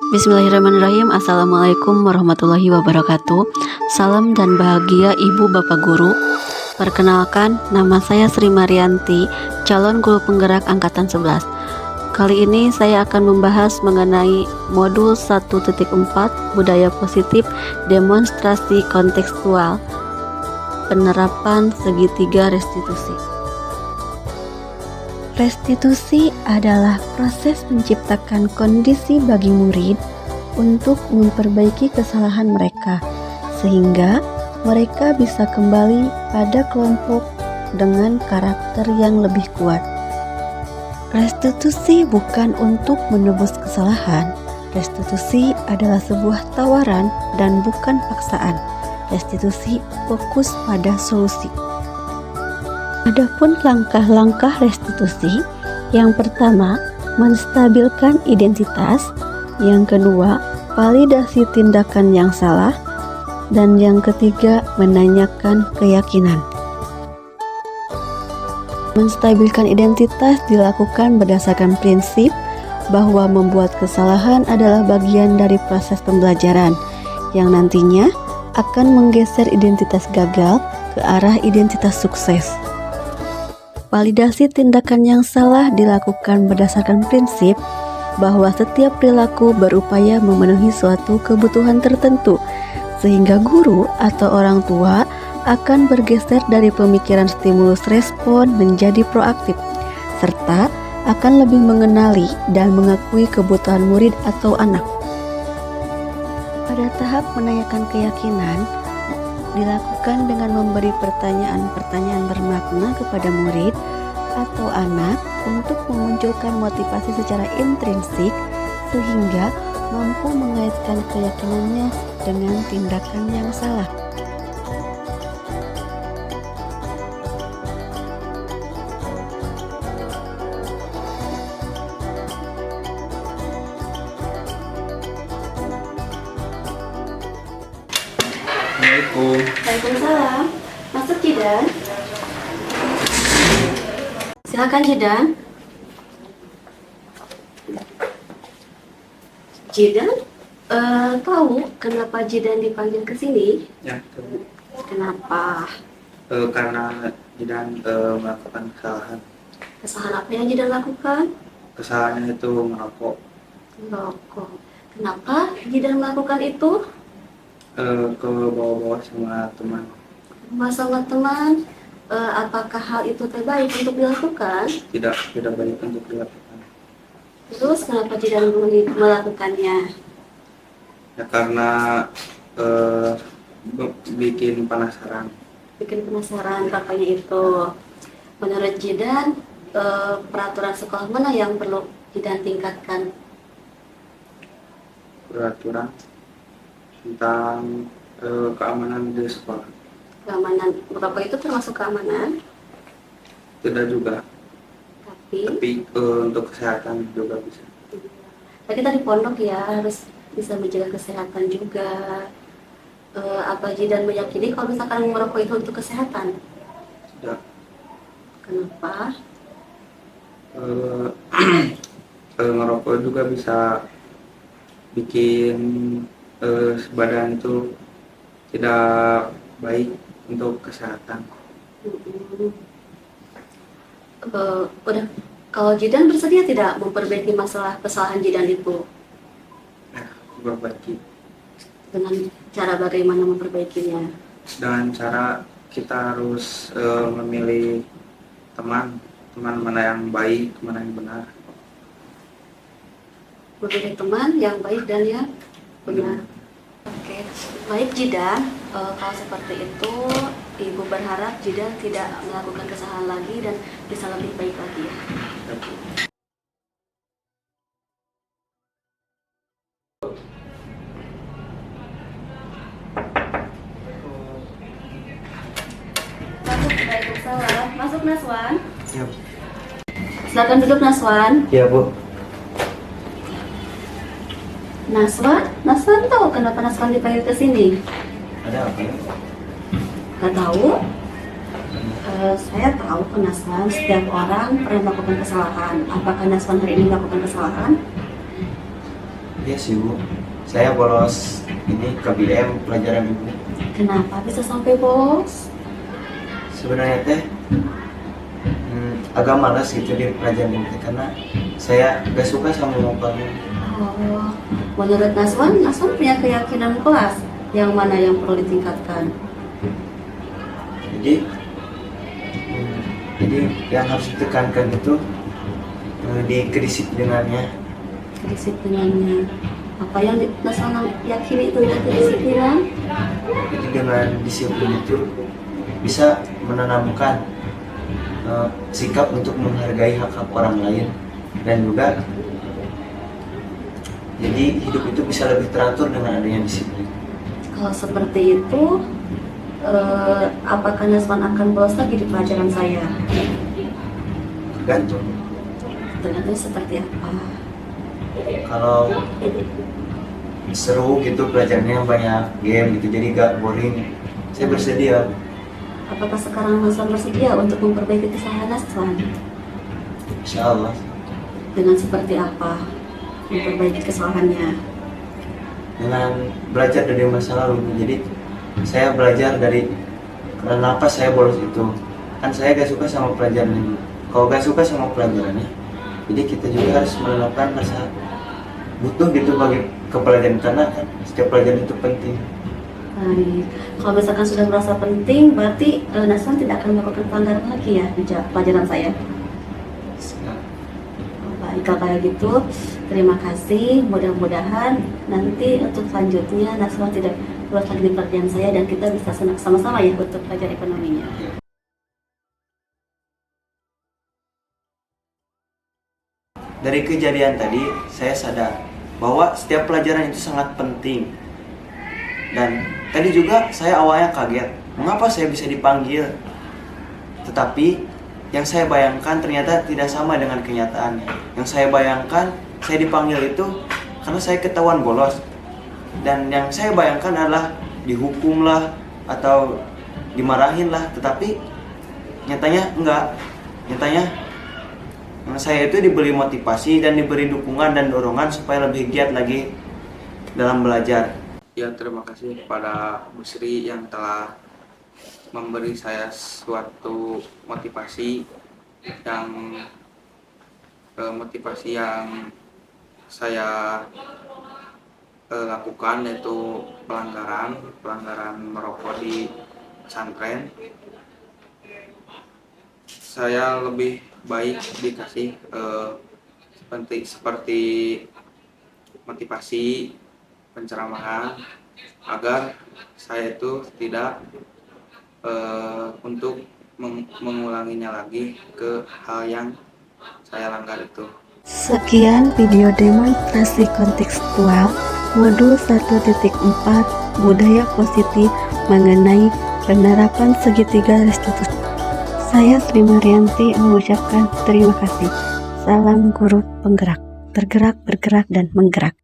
Bismillahirrahmanirrahim. Assalamualaikum warahmatullahi wabarakatuh. Salam dan bahagia Ibu Bapak Guru. Perkenalkan, nama saya Sri Marianti, calon guru penggerak angkatan 11. Kali ini saya akan membahas mengenai modul 1.4 budaya positif demonstrasi kontekstual, penerapan segitiga restitusi. Restitusi adalah proses menciptakan kondisi bagi murid untuk memperbaiki kesalahan mereka, sehingga mereka bisa kembali pada kelompok dengan karakter yang lebih kuat. Restitusi bukan untuk menebus kesalahan. Restitusi adalah sebuah tawaran dan bukan paksaan. Restitusi fokus pada solusi. Adapun langkah-langkah restitusi, yang pertama, menstabilkan identitas, yang kedua, validasi tindakan yang salah, dan yang ketiga, menanyakan keyakinan. Menstabilkan identitas dilakukan berdasarkan prinsip bahwa membuat kesalahan adalah bagian dari proses pembelajaran yang nantinya akan menggeser identitas gagal ke arah identitas sukses. Validasi tindakan yang salah dilakukan berdasarkan prinsip bahwa setiap perilaku berupaya memenuhi suatu kebutuhan tertentu, sehingga guru atau orang tua akan bergeser dari pemikiran stimulus respon menjadi proaktif, serta akan lebih mengenali dan mengakui kebutuhan murid atau anak. Pada tahap menanyakan keyakinan, dilakukan dengan memberi pertanyaan-pertanyaan bermakna kepada murid atau anak untuk memunculkan motivasi secara intrinsik sehingga mampu mengaitkan keyakinannya dengan tindakan yang salah. Assalamualaikum. Waalaikumsalam. Masuk Jidan. Silakan Jidan. Jidan, tahu kenapa Jidan dipanggil ke sini? Ya, Kenapa? karena Jidan melakukan kesalahan. Kesalahan apa yang Jidan lakukan? Kesalahannya itu merokok. Merokok. Kenapa Jidan melakukan itu? Ke bawah-bawah sama teman. Masalah teman, apakah hal itu terbaik untuk dilakukan? Tidak baik untuk dilakukan. Terus kenapa Jidan melakukannya? Ya karena bikin penasaran. Bikin penasaran bapaknya itu. Menurut Jidan, peraturan sekolah mana yang perlu Jidan tingkatkan? Peraturan tentang keamanan di sekolah. Keamanan, bapak itu termasuk keamanan, Tidak juga, tapi tapi untuk kesehatan juga bisa. kita di pondok ya harus bisa menjaga kesehatan juga. Apa Jidan meyakini kalau misalkan merokok itu untuk kesehatan? Tidak. Kenapa? Ngerokok juga bisa bikin badan itu tidak baik untuk kesehatan. Udah, kalau Jidan bersedia tidak memperbaiki masalah kesalahan Jidan itu? Berbagi Dengan cara bagaimana memperbaikinya? dengan cara kita harus memilih teman mana yang baik, mana yang benar. Memilih teman yang baik dan yang benar. Oke, baik Jidan, kalau seperti itu Ibu berharap Jidan tidak melakukan kesalahan lagi dan bisa lebih baik lagi ya. Waalaikumsalam. Masuk Naswan. Siap. Silakan duduk Naswan. Ya Bu. Naswan tahu kenapa Naswan dipanggil ke sini? Ada apa ya? Gak tahu? Saya tahu ke Naswan setiap orang pernah melakukan kesalahan. Apakah Naswan hari ini melakukan kesalahan? Iya sih Bu, saya bolos ini KBM pelajaran Ibu. Kenapa bisa sampai bolos? Sebenarnya teh agak malas gitu di pelajaran itu karena saya gak suka sama mapelnya. Oh, menurut Naswan punya keyakinan kelas yang mana yang perlu ditingkatkan? Jadi jadi yang harus ditekankan itu di kedisiplinannya. Kedisiplinannya. Apa yang Naswan yakini itu adalah kedisiplinan? Jadi dengan disiplin itu bisa menanamkan sikap untuk menghargai hak-hak orang lain, dan juga jadi hidup itu bisa lebih teratur dengan adanya disiplin. Kalau seperti itu, apakah Naswan akan bolos lagi di pelajaran saya? Tergantung. Tergantung seperti apa. Kalau seru gitu pelajarannya, banyak game gitu, jadi gak boring, saya bersedia. Apakah sekarang Naswan bersedia untuk memperbaiki kesalahan Naswan? Insya Allah. Dengan seperti apa memperbaiki kesalahannya? Dengan belajar dari masa lalu. Jadi saya belajar dari kenapa saya bolos itu. Kan saya gak suka sama pelajaran ini. Kalau gak suka sama pelajarannya, jadi kita juga harus menanamkan rasa butuh gitu bagi kepelajaran, karena kan setiap pelajaran itu penting. Baik. Kalau misalkan sudah merasa penting, berarti Naswan tidak akan melakukan pelanggaran lagi ya di pelajaran saya. Baik, kalau kayak gitu, terima kasih. Mudah-mudahan nanti untuk selanjutnya Naswan tidak bolos lagi di pelajaran saya dan kita bisa sama-sama ya untuk belajar ekonominya. Dari kejadian tadi, saya sadar bahwa setiap pelajaran itu sangat penting. Dan tadi juga saya awalnya kaget, mengapa saya bisa dipanggil? Tetapi yang saya bayangkan ternyata tidak sama dengan kenyataannya. Yang saya bayangkan, saya dipanggil itu karena saya ketahuan bolos. Dan yang saya bayangkan adalah dihukum lah atau dimarahin lah. Tetapi nyatanya enggak. Nyatanya saya itu diberi motivasi dan diberi dukungan dan dorongan supaya lebih giat lagi dalam belajar. Ya, terima kasih kepada Bu Sri yang telah memberi saya suatu motivasi yang saya lakukan, yaitu pelanggaran merokok di pesantren. Saya lebih baik dikasih seperti motivasi, penceramahan agar saya itu tidak untuk mengulanginya lagi ke hal yang saya langgar itu. Sekian video demonstrasi kontekstual modul 1.4 budaya positif mengenai penerapan segitiga restitusi. Saya Sri Marianti mengucapkan terima kasih. Salam guru penggerak, tergerak, bergerak, dan menggerak.